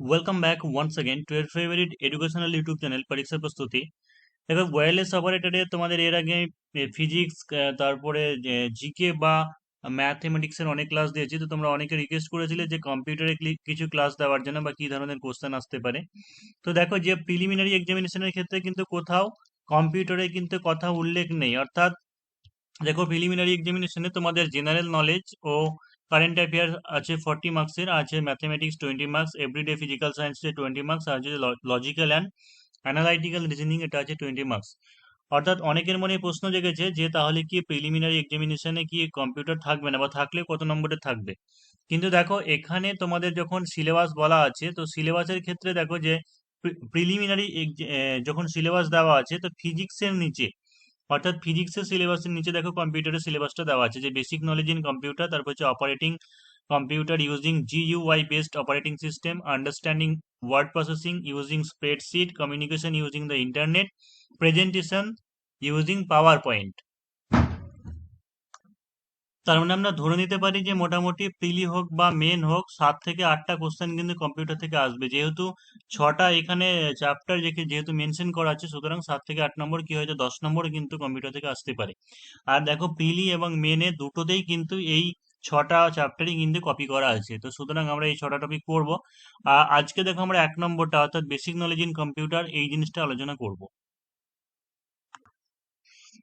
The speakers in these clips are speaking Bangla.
Welcome back once again to your favorite educational YouTube channel পরীক্ষা প্রস্তুতি। দেখো ওয়্যারলেস অপারেটরে তোমাদের এর আগে ফিজিক্স তারপরে জিকে বা ম্যাথমেটিক্সের অনেক ক্লাস দিয়েছি। তো তোমরা অনেকে রিকোয়েস্ট করেছিলে যে কম্পিউটারে কিছু ক্লাস দেওয়ার জন্য বা কি ধরনের কোশ্চেন আসতে পারে। তো দেখো যে প্রিলিমিনারি এক্সামিনেশনের ক্ষেত্রে কিন্তু কোথাও কম্পিউটারে কিন্তু কথা উল্লেখ নেই, অর্থাৎ দেখো প্রিলিমিনারি এক্সামিনেশনে তোমাদের জেনারেল নলেজ ও কারেন্ট অ্যাফেয়ার আছে 40 মার্কসের, আছে ম্যাথমেটিক্স 20 মার্কস, এভরিডে ফিজিক্যাল সায়েন্সে 20 মার্কস, আর আছে লজিক্যাল অ্যান্ড অ্যানালাইটিক্যাল রিজনিং, এটা আছে 20 মার্কস। অর্থাৎ অনেকের মনে প্রশ্ন জেগেছে যে তাহলে কি প্রিলিমিনারি এক্সামিনেশনে কি কম্পিউটার থাকবে না, বা থাকলে কত নম্বরে থাকবে। কিন্তু দেখো এখানে তোমাদের যখন সিলেবাস বলা আছে, তো সিলেবাসের ক্ষেত্রে দেখো যে প্রিলিমিনারি যখন সিলেবাস দেওয়া আছে, তো ফিজিক্সের নিচে, অর্থাৎ ফিজিক্সের সিলেবাসের নিচে দেখো কম্পিউটারের সিলেবাসটা দেওয়া আছে যে বেসিক নলেজ ইন কম্পিউটার, তারপর হচ্ছে operating computer using GUI based operating system, understanding word processing using spreadsheet, communication using the internet, presentation using PowerPoint. তার মানে আমরা ধরে নিতে পারি যে মোটামুটি প্রিলি হোক বা মেন হোক 7 থেকে 8টা কোশ্চেন কিন্তু কম্পিউটার থেকে আসবে, যেহেতু 6টা এখানে চ্যাপ্টার যেহেতু মেনশন করা আছে, সুতরাং 7 থেকে 8 নম্বর কি হয়তো 10 নম্বর কিন্তু কম্পিউটার থেকে আসতে পারে। আর দেখো প্রিলি এবং মেনে দুটোতেই কিন্তু এই 6টা চ্যাপ্টারই কিন্তু কপি করা আছে, তো সুতরাং আমরা এই 6টা টপিক পড়বো। আজকে দেখো আমরা 1 নম্বরটা অর্থাৎ বেসিক নলেজ ইন কম্পিউটার এই জিনিসটা আলোচনা করব।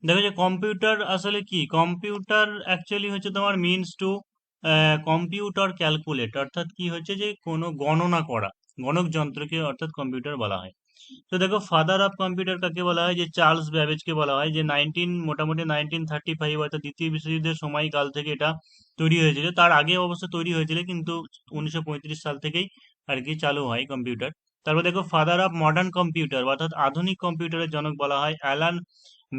দেখো যে কম্পিউটার আসলে কি, কম্পিউটার অ্যাকচুয়ালি হচ্ছে তোমার মিনস টু কম্পিউটার ক্যালকুলেট, অর্থাৎ কি হচ্ছে যে কোনো গণনা করা, গণক যন্ত্রকে অর্থাৎ কম্পিউটার বলা হয়। তো দেখো ফাদার অফ কম্পিউটার কাকে বলা হয়, যে চার্লস ব্যাবেজকে বলা হয়, যে মোটামুটি 1935 অর্থাৎ দ্বিতীয় বিশ্বযুদ্ধের সময়কাল থেকে এটা তৈরি হয়েছিল। তার আগে অবশ্য তৈরি হয়েছিল, কিন্তু 1935 সাল থেকেই আর কি চালু হয় কম্পিউটার। তারপর দেখো ফাদার অফ মডার্ন কম্পিউটার অর্থাৎ আধুনিক কম্পিউটারের জনক বলা হয় অ্যালান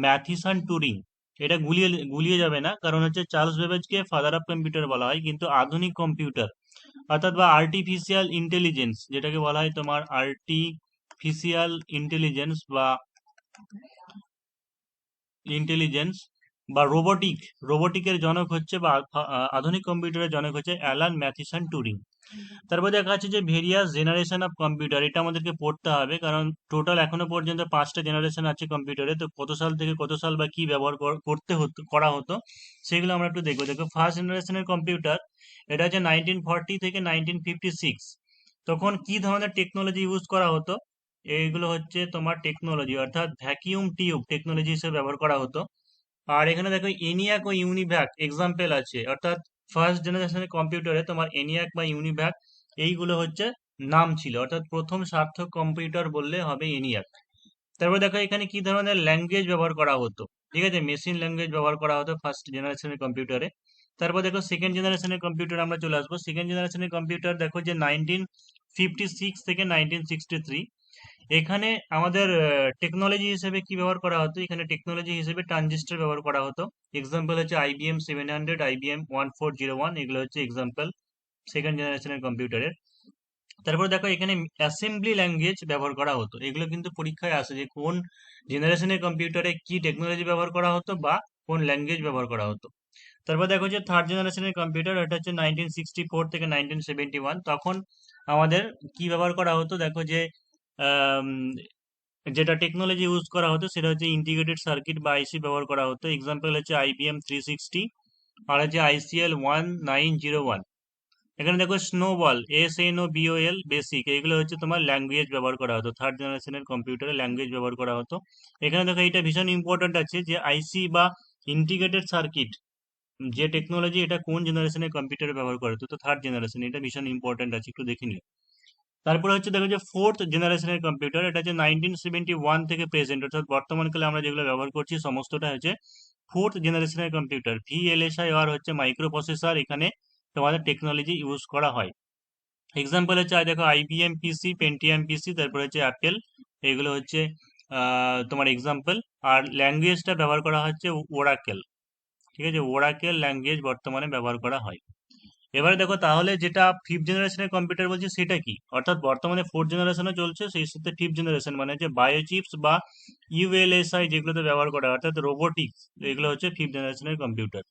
ম্যাথিসন টুরিং। এটা গুলিয়ে গুলিয়ে যাবে না, কারণ হচ্ছে চার্লস বেবেজকে ফাদার অফ কম্পিউটার বলা হয়, কিন্তু আধুনিক কম্পিউটার অর্থাৎ বা আর্টিফিশিয়াল ইন্টেলিজেন্স, যেটাকে বলা হয় তোমার আর্টিফিশিয়াল ইন্টেলিজেন্স বা ইন্টেলিজেন্স বা রোবোটিকের জনক হচ্ছে বা আধুনিক কম্পিউটারের জনক হচ্ছে অ্যালান ম্যাথিসন টুরিং। তারপর দেখা যাচ্ছে যে ভেরিয়াস জেনারেশন অফ কম্পিউটার, এটা আমাদেরকে পড়তে হবে, কারণ টোটাল এখনো পর্যন্ত 5টা জেনারেশন আছে কম্পিউটারে। তো কত সাল থেকে কত সাল বা কি ব্যবহার করা হতো সেগুলো আমরা একটু দেখবো। দেখো ফার্স্ট জেনারেশনের কম্পিউটার, এটা হচ্ছে 1940 থেকে 1956। তখন কি ধরনের টেকনোলজি ইউজ করা হতো, এইগুলো হচ্ছে তোমার টেকনোলজি অর্থাৎ ভ্যাকিউম টিউব টেকনোলজি হিসেবে ব্যবহার করা হতো। আর এখানে দেখো এনিয়াক ও ইউনিভ্যাক এক্সাম্পল আছে, অর্থাৎ ফার্স্ট জেনারেশনের কম্পিউটারে তোমার এনিয়াক বা ইউনিভ্যাক এইগুলো হচ্ছে নাম ছিল, অর্থাৎ প্রথম সার্থক কম্পিউটার বললে হবে এনিয়াক। তারপর দেখো এখানে কি ধরনের ল্যাঙ্গুয়েজ ব্যবহার করা হতো, ঠিক আছে, মেশিন ল্যাঙ্গুয়েজ ব্যবহার করা হতো ফার্স্ট জেনারেশনের কম্পিউটারে। তারপর দেখো সেকেন্ড জেনারেশনের কম্পিউটার আমরা চলে আসবো। সেকেন্ড জেনারেশনের কম্পিউটার দেখো যে 1956 থেকে 1963। এখানে আমাদের টেকনোলজি হিসেবে কি ব্যবহার করা হতো, এখানে টেকনোলজি হিসেবে ট্রানজিস্টর ব্যবহার করা হতো। এক্সাম্পল হচ্ছে IBM 700, IBM 1401, এগুলো হচ্ছে এক্সাম্পল সেকেন্ড জেনারেশনের কম্পিউটারের। তারপরে দেখো এখানে অ্যাসেম্বলি ল্যাঙ্গুয়েজ ব্যবহার করা হতো, এগুলো কিন্তু পরীক্ষায় আসে যে কোন জেনারেশনের কম্পিউটারে কি টেকনোলজি ব্যবহার করা হতো বা কোন ল্যাঙ্গুয়েজ ব্যবহার করা হতো। তারপর দেখো যে থার্ড জেনারেশনের কম্পিউটার, এটা হচ্ছে 1964 থেকে 1971। তখন আমাদের কি ব্যবহার করা হতো, দেখো যে আম, যেটা টেকনোলজি ইউজ করা হতো সেটা হচ্ছে ইন্টিগ্রেটেড সার্কিট বা আইসি ব্যবহার করা হতো। এক্সাম্পল হচ্ছে IBM 360, আর হচ্ছে ICL 1901। এখানে দেখো স্নোবল SNOBOL বেসিক, এগুলো হচ্ছে তোমার ল্যাঙ্গুয়েজ ব্যবহার করা হতো, থার্ড জেনারেশনের কম্পিউটারে ল্যাঙ্গুয়েজ ব্যবহার করা হতো। এখানে দেখো এটা ভীষণ ইম্পর্ট্যান্ট আছে যে আইসি বা ইন্টিগ্রেটেড সার্কিট যে টেকনোলজি, এটা কোন জেনারেশনের কম্পিউটারে ব্যবহার করা হতো, তো থার্ড জেনারেশন, এটা ভীষণ ইম্পর্ট্যান্ট আছে, একটু দেখে নিও। তারপরে হচ্ছে দেখো যে ফোর্থ জেনারেশনের কম্পিউটার, এটা হচ্ছে 1971 থেকে প্রেজেন্ট, অর্থাৎ বর্তমানকালে আমরা যেগুলো ব্যবহার করছি সমস্তটা হচ্ছে ফোর্থ জেনারেশনের কম্পিউটার। VLSI আর হচ্ছে মাইক্রো প্রসেসর, এখানে তোমাদের টেকনোলজি ইউজ করা হয়। এক্সাম্পল হচ্ছে দেখো IBM PC, পেন্টিয়াম PC, তারপর হচ্ছে অ্যাপেল, এগুলো হচ্ছে তোমার এক্সাম্পল। আর ল্যাঙ্গুয়েজটা ব্যবহার করা হচ্ছে ওরাকেল, ঠিক আছে, ওরাকেল ল্যাঙ্গুয়েজ বর্তমানে ব্যবহার করা হয়। এবারে দেখো তাহলে যেটা ফিফথ জেনারেশনের কম্পিউটার বলছি সেটা কি, অর্থাৎ বর্তমানে ফোর্থ জেনারেশনে চলছে, সেই সাথে ফিফথ জেনারেশন মানে যে বায়োচিপস বা ULSI যেগুলোতে ব্যবহার করা হয়, অর্থাৎ রোবোটিক্স, এগুলো হচ্ছে ফিফথ জেনারেশনের কম্পিউটার।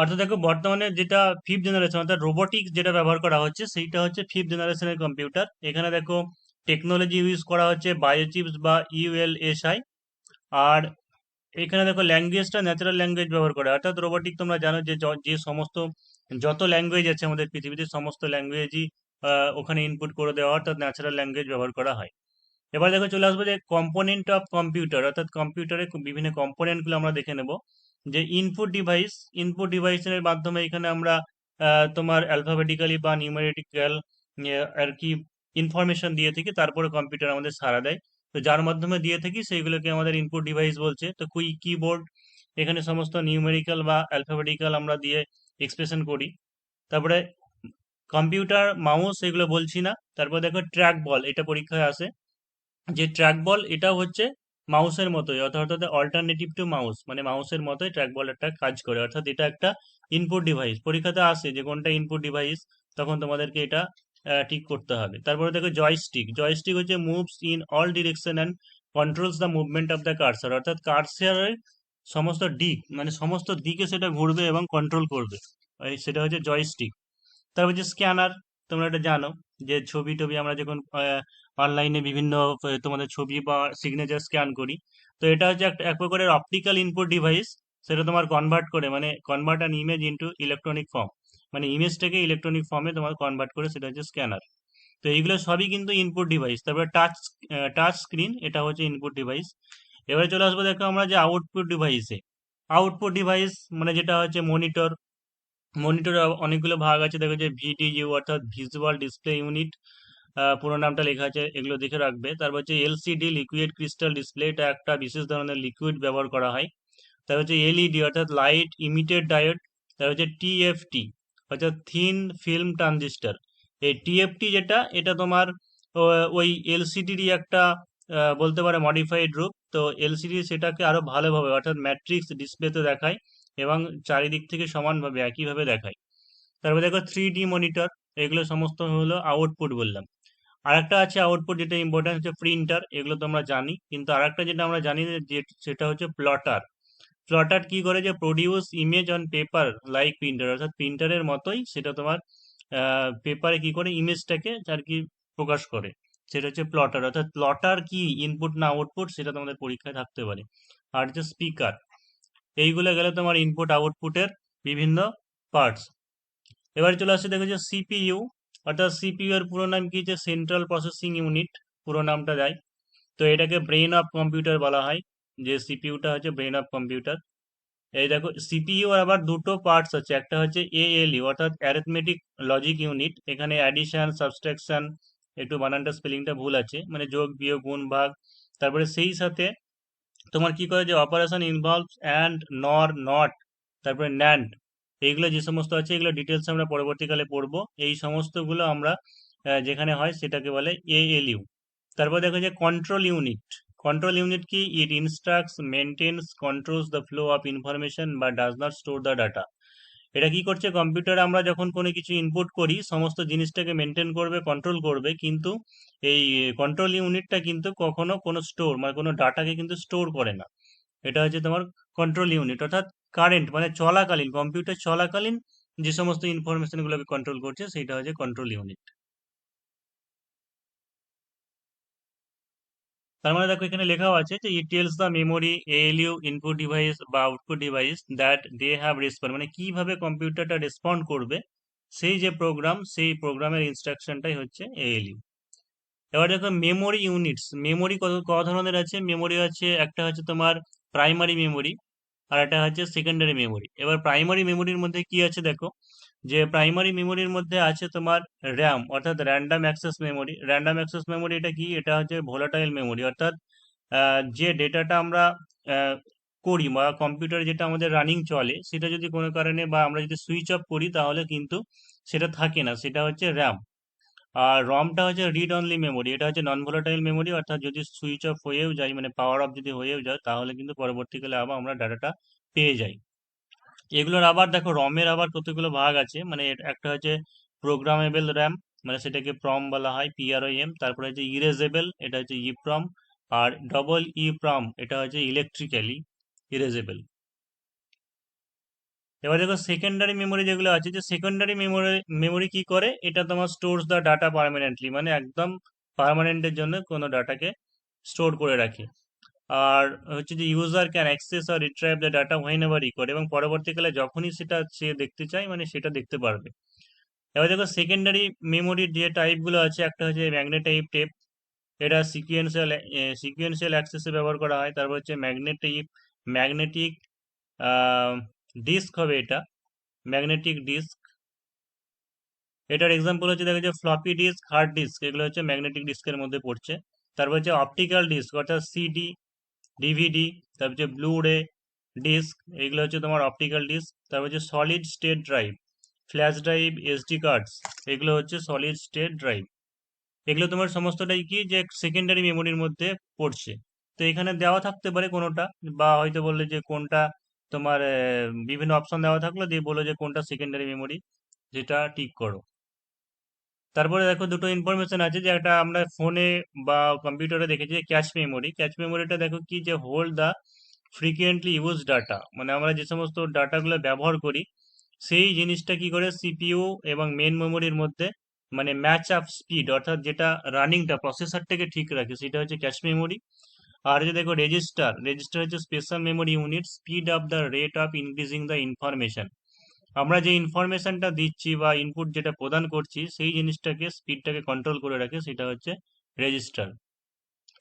অর্থাৎ দেখো বর্তমানে যেটা ফিফথ জেনারেশন অর্থাৎ রোবোটিক্স যেটা ব্যবহার করা হচ্ছে সেইটা হচ্ছে ফিফথ জেনারেশনের কম্পিউটার। এখানে দেখো টেকনোলজি ইউজ করা হচ্ছে বায়োচিপস বা ইউএলএসআই। আর এখানে দেখো ল্যাঙ্গুয়েজটা ন্যাচারাল ল্যাঙ্গুয়েজ ব্যবহার করে, অর্থাৎ রোবোটিক তোমরা জানো যে যে সমস্ত যত ল্যাঙ্গুয়েজ আছে আমাদের পৃথিবীতে সমস্ত ল্যাঙ্গুয়েজই ওখানে ইনপুট করে দেওয়া হয়, অর্থাৎ ন্যাচারাল ল্যাঙ্গুয়েজ ব্যবহার করা হয়। এবার দেখো চলে আসবো যে কম্পোনেন্ট অফ কম্পিউটার, অর্থাৎ কম্পিউটারের বিভিন্ন কম্পোনেন্টগুলো আমরা দেখে নেব। যে ইনপুট ডিভাইসের মাধ্যমে এখানে আমরা তোমার অ্যালফাবেটিক্যালি বা নিউমেরিক্যাল আর কি ইনফরমেশন দিয়ে থাকি, তারপরে কম্পিউটার আমাদের সাড়া দেয়। তো যার মাধ্যমে দিয়ে থাকি সেইগুলোকে আমাদের ইনপুট ডিভাইস বলছে। তো কিবোর্ড, এখানে সমস্ত নিউমেরিক্যাল বা অ্যালফাবেটিক্যাল আমরা দিয়ে এক্সপ্রেশন করি। তারপরে কম্পিউটার মাউস এগুলো বলছি না। তারপর দেখো ট্র্যাক বল, এটা পরীক্ষায় আসে। যে ট্র্যাক বল এটাও হচ্ছে মাউসের মতোই, অর্থাৎ অল্টারনেটিভ টু মাউস, মানে মাউসের মতোই ট্র্যাক বল একটা কাজ করে, অর্থাৎ এটা একটা ইনপুট ডিভাইস। পরীক্ষাতে আসে যে কোনটা ইনপুট ডিভাইস, তখন তোমাদেরকে এটা ঠিক করতে হবে। তারপরে দেখো জয়স্টিক, জয়স্টিক হচ্ছে moves in all direction and controls the movement of the cursor, অর্থাৎ কার্সারের সমস্ত দিক, মানে সমস্ত দিকে সেটা ঘুরবে এবং কন্ট্রোল করবে, সেটা হচ্ছে জয়স্টিক। তারপর যে স্ক্যানার, তোমরা এটা জানো যে ছবি টবি আমরা যখন অনলাইনে বিভিন্ন তোমাদের ছবি বা সিগনেচার স্ক্যান করি, তো এটা হচ্ছে একটা এক প্রকারের অপটিক্যাল ইনপুট ডিভাইস। সেটা তোমার কনভার্ট করে, মানে convert an image into electronic form, মানে ইমেজটাকে ইলেকট্রনিক ফর্মে তোমার কনভার্ট করে, সেটা হচ্ছে স্ক্যানার। তো এইগুলো সবই কিন্তু ইনপুট ডিভাইস। তারপরে টাচ স্ক্রিন, এটা হচ্ছে ইনপুট ডিভাইস। এবারে চলে আসবো দেখো আমরা যে আউটপুট ডিভাইসে। আউটপুট ডিভাইস মানে যেটা হচ্ছে মনিটর। মনিটরে অনেকগুলো ভাগ আছে, দেখো যে ভিডিইউ অর্থাৎ ভিজুয়াল ডিসপ্লে ইউনিট, পুরো নামটা লেখা আছে, এগুলো দেখে রাখবে। তারপর হচ্ছে এলসিডি, লিকুইড ক্রিস্টাল ডিসপ্লে, এটা একটা বিশেষ ধরনের লিকুইড ব্যবহার করা হয়। তারপর হচ্ছে এলইডি অর্থাৎ লাইট ইমিটেড ডায়োড। তারপর হচ্ছে টিএফটি অর্থাৎ থিন ফিল্ম ট্রানজিস্টার। এই টিএফটি যেটা, এটা তোমার ওই এলসিডিরই একটা বলতে পারে মডিফাইড রূপ। তো এলসিডি সেটাকে আরো ভালোভাবে অর্থাৎ ম্যাট্রিক্স ডিসপ্লেতে দেখায় এবং চারিদিক থেকে সমানভাবে একইভাবে দেখায়। তারপর দেখো 3D মনিটর, এগুলো সমস্ত হলো আউটপুট বললাম। আরেকটা আছে আউটপুট যেটা ইম্পর্টেন্ট হচ্ছে প্রিন্টার, এগুলো তো আমরা জানি। কিন্তু আরেকটা যেটা আমরা জানি না যে সেটা হচ্ছে প্লটার। প্লটার কি করে, যে produce image on paper like printer, অর্থাৎ প্রিন্টারের মতোই সেটা তোমার পেপারে কি করে ইমেজটাকে আর কি প্রকাশ করে, সেটা হচ্ছে প্লটার। অর্থাৎ প্লটার কি ইনপুট না আউটপুট, সেটা তোমাদের পরীক্ষায় থাকতে পারে। আর যে স্পিকার, এইগুলো গেলে তোমার ইনপুট আউটপুটের বিভিন্ন পার্টস। এবার চলে আসছে দেখো যে সিপিইউ, অর্থাৎ সিপিইউ এর পুরো নাম কি, যে সেন্ট্রাল প্রসেসিং ইউনিট পুরো নামটা দেয়। তো এটাকে ব্রেন অফ কম্পিউটার বলা হয়, যে সিপিইউটা হচ্ছে ব্রেন অফ কম্পিউটার। এই দেখো সিপিইউ আবার দুটো পার্টস আছে, একটা হচ্ছে এএলইউ অর্থাৎ অ্যারিথমেটিক লজিক ইউনিট, এখানে অ্যাডিশন সাবট্রাকশন, একটু বানানটা স্পেলিংটা ভুল আছে, মানে যোগ বিয়োগ গুণ ভাগ। তারপরে সেই সাথে তোমার কি করে, যে অপারেশন ইনভলভ অ্যান্ড নর নট, তারপরে ন্যান্ড, এইগুলো যে সমস্ত আছে এগুলো ডিটেলস আমরা পরবর্তীকালে পড়বো। এই সমস্তগুলো আমরা যেখানে হয় সেটাকে বলে এএলইউ। তারপর দেখো যে কন্ট্রোল ইউনিট। কন্ট্রোল ইউনিট কি, it instructs maintains controls the flow of information বা does not store the data. এটা কি করছে, কম্পিউটারে আমরা যখন কোনো কিছু ইনপুট করি সমস্ত জিনিসটাকে মেনটেন করবে, কন্ট্রোল করবে, কিন্তু এই কন্ট্রোল ইউনিটটা কিন্তু কখনো কোনো স্টোর মানে কোনো ডাটাকে কিন্তু স্টোর করে না। এটা হচ্ছে তোমার কন্ট্রোল ইউনিট, অর্থাৎ কারেন্ট মানে চলাকালীন, কম্পিউটার চলাকালীন যে সমস্ত ইনফরমেশন গুলোকে কন্ট্রোল করছে সেটা হচ্ছে কন্ট্রোল ইউনিট। তার মানে দেখো এখানে লেখাও আছে যে it tells the memory ALU input device বা output device that they have respond, মানে কিভাবে কম্পিউটারটা রেসপন্ড করবে, সেই যে প্রোগ্রাম, সেই প্রোগ্রামের ইনস্ট্রাকশনটাই হচ্ছে এএলইউ। এবার দেখো মেমোরি ইউনিটস, মেমোরি ক ধরনের আছে, মেমোরি আছে একটা হচ্ছে তোমার প্রাইমারি মেমোরি, আর একটা হচ্ছে সেকেন্ডারি মেমোরি। এবার প্রাইমারি মেমোরির মধ্যে কি আছে দেখো, যে প্রাইমারি মেমোরির মধ্যে আছে তোমার র্যাম অর্থাৎ random access memory. Random access memory এটা কি, এটা হচ্ছে ভোলাটাইল মেমোরি, অর্থাৎ যে ডেটাটা আমরা আহ, করি বা কম্পিউটারে যেটা আমাদের রানিং চলে, সেটা যদি কোনো কারণে বা আমরা যদি সুইচ অফ করি তাহলে কিন্তু সেটা থাকে না, সেটা হচ্ছে র্যাম। আর রমটা হচ্ছে রিড অনলি মেমোরি, এটা হচ্ছে নন ভোলাটাইল মেমোরি, অর্থাৎ যদি সুইচ অফ হয়েও যায় মানে পাওয়ার অফ যদি হয়েও যায় তাহলে কিন্তু পরবর্তীকালে আবার আমরা ডাটাটা পেয়ে যাই। এগুলোর আবার দেখো রমের আবার কতগুলো ভাগ আছে, মানে একটা হচ্ছে প্রোগ্রামেবল র্যাম, মানে সেটাকে প্রম বলা হয়, পিআরওএম। তারপরে হচ্ছে ইরেজেবল, এটা হচ্ছে ইপ্রম। আর ডবল ইপ্রম, এটা হচ্ছে ইলেকট্রিক্যালি ইরেজেবল। এবার দেখো সেকেন্ডারি মেমোরি যেগুলো আছে, যে সেকেন্ডারি মেমোরি মেমোরি কি করে, এটা তোমার স্টোরস দ্য ডাটা পার্মানেন্টলি, মানে একদম পার্মানেন্টের জন্য কোনো ডাটাকে স্টোর করে রাখে। আর হচ্ছে যে ইউজার ক্যান অ্যাক্সেস আর retrieve the data whenever required, এবং পরবর্তীকালে যখনই সেটা সে দেখতে চায় মানে সেটা দেখতে পারবে। এবার দেখো সেকেন্ডারি মেমোরির যে টাইপগুলো আছে, একটা হচ্ছে ম্যাগনেটাইভ টেপ, এটা সিকুয়েন্সিয়াল অ্যাক্সেসে ব্যবহার করা হয়। তারপর হচ্ছে ম্যাগনেটিক ডিস্ক হবে এটা, ম্যাগনেটিক ডিস্ক। এটার এক্সাম্পল হচ্ছে দেখো যে ফ্লপি ডিস্ক, হার্ড ডিস্ক, এগুলো হচ্ছে ম্যাগনেটিক ডিস্কের মধ্যে পড়ছে। তারপর হচ্ছে অপটিক্যাল ডিস্ক অর্থাৎ সিডি, ডিভিডি, তারপর হচ্ছে ব্লু রে ডিস্ক, এগুলো হচ্ছে তোমার অপটিক্যাল ডিস্ক। তারপর হচ্ছে solid state drive, flash drive, SD cards, এগুলো হচ্ছে সলিড স্টেট ড্রাইভ। এগুলো তোমার সমস্তটাই কি যে সেকেন্ডারি মেমোরির মধ্যে পড়ছে। তো এখানে দেওয়া থাকতে পারে কোনোটা, বা হয়তো বললে যে কোনটা তোমার বিভিন্ন অপশন দেওয়া থাকলো, দিয়ে বললো যে কোনটা সেকেন্ডারি মেমোরি, যেটা ঠিক করো। তারপরে দেখো দুটো ইনফরমেশন আছে, যে একটা আমরা ফোনে বা কম্পিউটারে দেখেছি, ক্যাশ মেমোরি। ক্যাশ মেমোরিটা দেখো কি, যে hold the frequently use data, মানে আমরা যে সমস্ত ডাটাগুলো ব্যবহার করি সেই জিনিসটা কি করে সিপিইউ এবং মেন মেমোরির মধ্যে মানে ম্যাচ আপ স্পিড, অর্থাৎ যেটা রানিংটা প্রসেসরটাকে ঠিক রাখে, সেটা হচ্ছে ক্যাশ মেমোরি। আর যে দেখো রেজিস্টার, রেজিস্টার হচ্ছে special memory unit, speed up the rate of increasing the information. আমরা যে ইনফরমেশনটা দিচ্ছি বা ইনপুট যেটা প্রদান করছি সেই জিনিসটাকে, স্পিডটাকে কন্ট্রোল করে রাখে, সেটা হচ্ছে রেজিস্টার।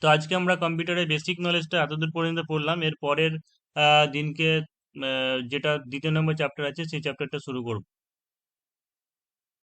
তো আজকে আমরা কম্পিউটারের বেসিক নলেজটা এতদূর পর্যন্ত পড়লাম। এর পরের দিনকে যেটা দ্বিতীয় নম্বর চ্যাপ্টার আছে সেই চ্যাপ্টারটা শুরু করব।